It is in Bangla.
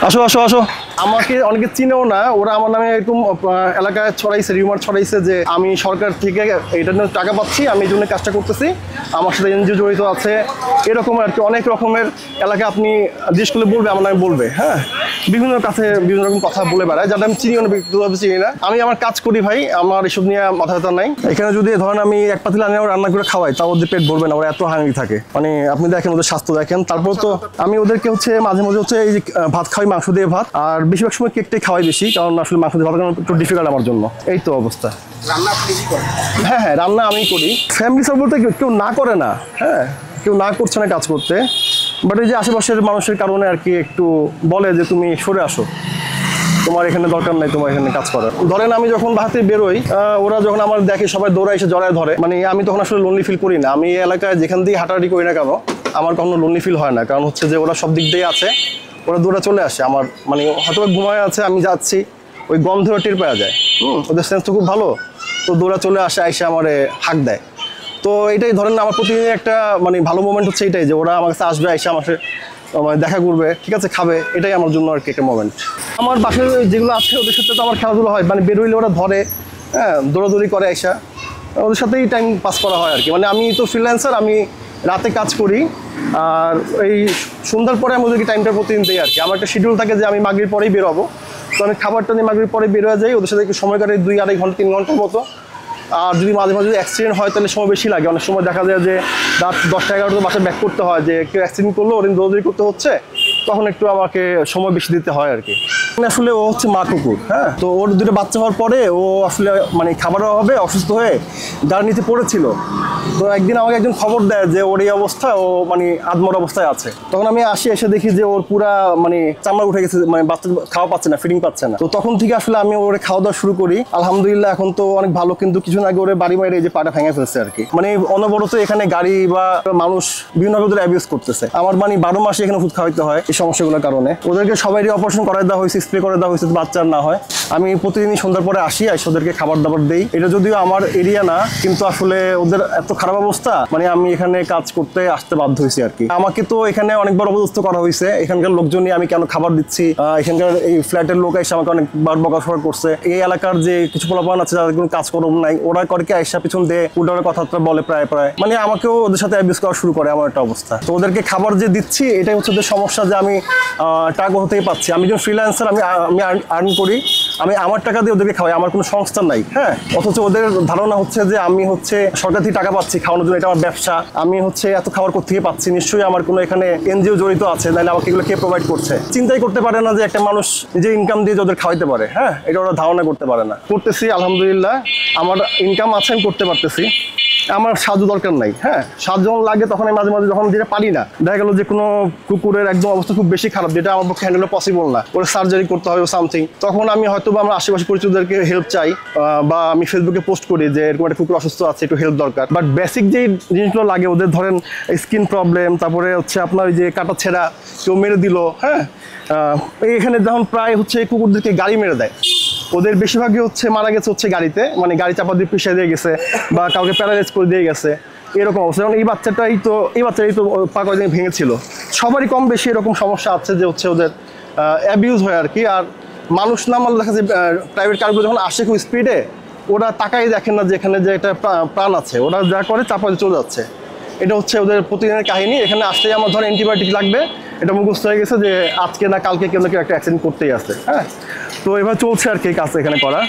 আসো আসো আসো। আমাকে অনেকে চিনেও না, ওরা আমার নামে এরকম এলাকায় ছড়াইছে, রিউমার ছড়াইছে যে আমি সরকার থেকে এটা নিয়ে টাকা পাচ্ছি, আমি এই জন্য কাজটা করতেছি, আমার সাথে এনজিও জড়িত আছে, এরকম আর কি। অনেক রকমের এলাকায় আপনি জিজ্ঞেস করলে বলবে, আমার নামে বলবে। হ্যাঁ, বিভিন্ন কাছে বিভিন্ন রকম কথা বলে বেড়ায়, যাতে আমি চিনিও না, ব্যক্তিগতভাবে চিনি না। আমি আমার কাজ করি ভাই, আমার এসব নিয়ে মাথা ব্যথা নাই। এখানে যদি ধরেন আমি এক পাতিল আনিয়ে রান্না করে খাওয়াই, তাও ওদের পেট ভরবে না, ওরা এত হাঙ্গি থাকে। মানে আপনি দেখেন ওদের স্বাস্থ্য দেখেন। তারপর তো আমি ওদেরকে হচ্ছে মাঝে মাঝে হচ্ছে এই যে ভাত খাওয়াই, মাংস দিয়ে ভাত, আর বেশিরভাগ সময় কেকটাই খাওয়াই বেশি, কারণ আসলে মাংস দিয়ে ভাত খাওয়ানো একটু ডিফিকাল্ট আমার জন্য। এই তো অবস্থা। হ্যাঁ হ্যাঁ, রান্না আমি করি। ফ্যামিলি সাপোর্ট বলতে কেউ না করে না, হ্যাঁ, কেউ না করছে না কাজ করতে, বাট এই যে আশেপাশের মানুষের কারণে আর কি একটু বলে যে তুমি সরে আসো, তোমার এখানে দরকার নাই তোমার এখানে কাজ করার। ধরেন আমি যখন বাহাতে বেরোই, ওরা যখন আমার দেখে সবাই দৌড়ায় এসে জড়ায় ধরে, মানে আমি তখন আসলে লোনলি ফিল করি না। আমি এই এলাকায় যেখান দিয়ে হাঁটাহাঁটি করি না কেন, আমার কখনো লোনলি ফিল হয় না, কারণ হচ্ছে যে ওরা সব দিক দিয়ে আছে, ওরা দৌড়া চলে আসে। আমার মানে হয়তো ঘুমায় আছে, আমি যাচ্ছি, ওই গন্ধেও টের পাওয়া যায়। ওদের সেন্স তো খুব ভালো, তো দৌড়া চলে আসে, আইসে আমারে হাঁক দেয়। তো এটাই ধরেন আমার প্রতিদিন একটা মানে ভালো মোমেন্ট হচ্ছে এটাই, যে ওরা আমার কাছে আসবে, আইসে আমার মানে দেখা করবে, ঠিক আছে, খাবে, এটাই আমার জন্য আর কি একটা মোমেন্ট। আমার বাসায় যেগুলো আছে ওদের সাথে তো আমার খেলাধুলা হয়, মানে বেরোইলে ওরা ধরে, হ্যাঁ, দৌড়াদৌড়ি করে, আইসা ওদের সাথেই টাইম পাস করা হয় আর কি। মানে আমি তো ফ্রিল্যান্সার, আমি রাতে কাজ করি, আর এই সন্ধ্যার পরে আমি ওদেরকে টাইমটা প্রতিদিন দিই আর কি। আমার একটা শিডিউল থাকে যে আমি মাগরির পরেই বেরোবো, তো আমি খাবারটা নিয়ে মাগরির পরে বেরোয়া যাই, ওদের সাথে একটু সময় কাটে 2-2.5 ঘন্টা 3 ঘন্টার মতো। আর যদি মাঝে মাঝে যদি অ্যাক্সিডেন্ট হয় তাহলে সময় বেশি লাগে। অনেক সময় দেখা যায় যে রাত 10টা-11টা বাসায় ব্যাক করতে হয়, যে কেউ অ্যাক্সিডেন্ট করলো, ওদিন দৌড়দৌড়ি করতে হচ্ছে, তখন একটু আমাকে সময় বেশি দিতে হয় আর কি। আসলে ও হচ্ছে মা কুকুর, হ্যাঁ, তো ওর 2টা বাচ্চা হওয়ার পরে ও আসলে মানে খাবারের অভাবে অসুস্থ হয়ে গাড়ি নিতে পড়েছিল। তো একদিন আমাকে একজন খবর দেয় যে ওর এই অবস্থা, ও মানে আদমর অবস্থায় আছে। তখন আমি আসি, এসে দেখি যে ওর পুরা মানে চামড়া উঠে গেছে, মানে বাচ্চা খাওয়া পাচ্ছে না, ফিডিং পাচ্ছে না। তো তখন থেকে আসলে আমি ওরে খাওয়া দাওয়া শুরু করি। আলহামদুলিল্লাহ এখন তো অনেক ভালো, কিন্তু কিছুদিন আগে ওরে বাড়ি বাইরে এই যে পাটা ভেঙে ফেলছে আর কি। মানে অনবরত এখানে গাড়ি বা মানুষ বিভিন্নভাবে ওদের অ্যাবিউজ করতেছে। আমার মানে 12 মাসে এখানে ওষুধ খাওয়াইতে হয় এই সমস্যাগুলোর কারণে। ওদেরকে সবারই অপারেশন করাই দেওয়া হয়েছে, স্প্রে করে দেওয়া হয়েছে, বাচ্চা না হয়। আমি প্রতিদিনই সন্ধ্যার পরে আসি, ওদেরকে খাবার দাবার দেই। এটা যদিও আমার এরিয়া না, কিন্তু আসলে ওদের এত খারাপ অবস্থা, মানে আমি এখানে কাজ করতে আসতে বাধ্য হয়েছি আর কি। আমাকে তো এখানে অনেকবার অপদস্থ করা হয়েছে, এখানকার লোকজনই আমি কেন খাবার দিচ্ছি, এখানকার এই ফ্ল্যাটের লোক এসে আমাকে অনেকবার বকাঝকা করছে। এই এলাকার যে কিছু পোলাপান আছে যাদের কোনো কাজকর্ম নাই, ওরা করে কি আইসা পিছন দিয়ে উল্টার কথাবার্তা বলে, প্রায় মানে আমাকেও ওদের সাথে অ্যাবিউজ করা শুরু করে, আমার একটা অবস্থা। তো ওদেরকে খাবার যে দিচ্ছি, এটাই হচ্ছে ওদের সমস্যা, যে আমি টাকা হতেই পাচ্ছি। আমি যখন ফ্রিল্যান্সার, আমি আর্ন করি, আমি আমার টাকা দিয়ে ওদেরকে খাওয়াই, আমার কোনো সংস্থা নাই, হ্যাঁ। অথচ ওদের ধারণা হচ্ছে যে আমি হচ্ছে সরকার থেকে টাকা পাচ্ছি খাওয়ানোর জন্য, এটা আমার ব্যবসা, আমি হচ্ছে এত খাবার কোত্থেকে পাচ্ছি, নিশ্চয়ই আমার কোনো এখানে এনজিও জড়িত আছে, নাহলে আমাকে এগুলো কে প্রোভাইড করছে। চিন্তাই করতে পারে না যে একটা মানুষ নিজে ইনকাম দিয়ে ওদের খাওয়াইতে পারে, হ্যাঁ, এটা ওরা ধারণা করতে পারে না। করতেছি আলহামদুলিল্লাহ, আমার ইনকাম আছে, আমি করতে পারতেছি। আমার সাহায্য দরকার নাই, হ্যাঁ, সাহায্য যখন লাগে তখন আমি মাঝে মাঝে যখন যেটা পারি না, দেখা গেলো যে কোনো কুকুরের একদম অবস্থা খুব বেশি খারাপ, যেটা আমার পক্ষে হ্যান্ডেল পসিবল না, ওরা সার্জারি করতে হবে সামথিং, তখন আমি হয়তো বা আমার আশেপাশে পরিচিতদেরকে হেল্প চাই, বা আমি ফেসবুকে পোস্ট করি যে এরকম একটা কুকুর অসুস্থ আছে, একটু হেল্প দরকার। বাট বেসিক যে জিনিসগুলো লাগে ওদের, ধরেন স্কিন প্রবলেম, তারপরে হচ্ছে আপনার ওই যে কাটা ছেঁড়া, কেউ মেরে দিল, হ্যাঁ, এখানে যখন প্রায় হচ্ছে কুকুরদেরকে গাড়ি মেরে দেয়, ওদের বেশিরভাগই হচ্ছে মারা গেছে হচ্ছে গাড়িতে, মানে গাড়ি চাপা দিয়ে পিছিয়ে দিয়ে গেছে, বা কাউকে প্যারালাইজ করে দিয়ে গেছে, এরকম অবস্থা। যেমন এই বাচ্চাটাই তো পা কয়েকদিন ভেঙেছিল। সবারই কম বেশি এরকম সমস্যা আছে, যে হচ্ছে ওদের অ্যাবিউজ হয় আর কি। আর মানুষ না মানলে দেখা যায় প্রাইভেট কারগুলো যখন আসে খুব স্পিডে, ওরা তাকাই দেখেন না যে এখানে যে একটা প্রাণ আছে, ওরা যা করে চাপা দিয়ে চলে যাচ্ছে। এটা হচ্ছে ওদের প্রতিদিনের কাহিনী। এখানে আসলেই আমার ধরেন অ্যান্টিবায়োটিক লাগবে, এটা মুখস্থ হয়ে গেছে যে আজকে না কালকে কেউ না কেউ একটা অ্যাক্সিডেন্ট করতেই আছে, হ্যাঁ। তো এবার চলছে আর কি কাজ এখানে করা।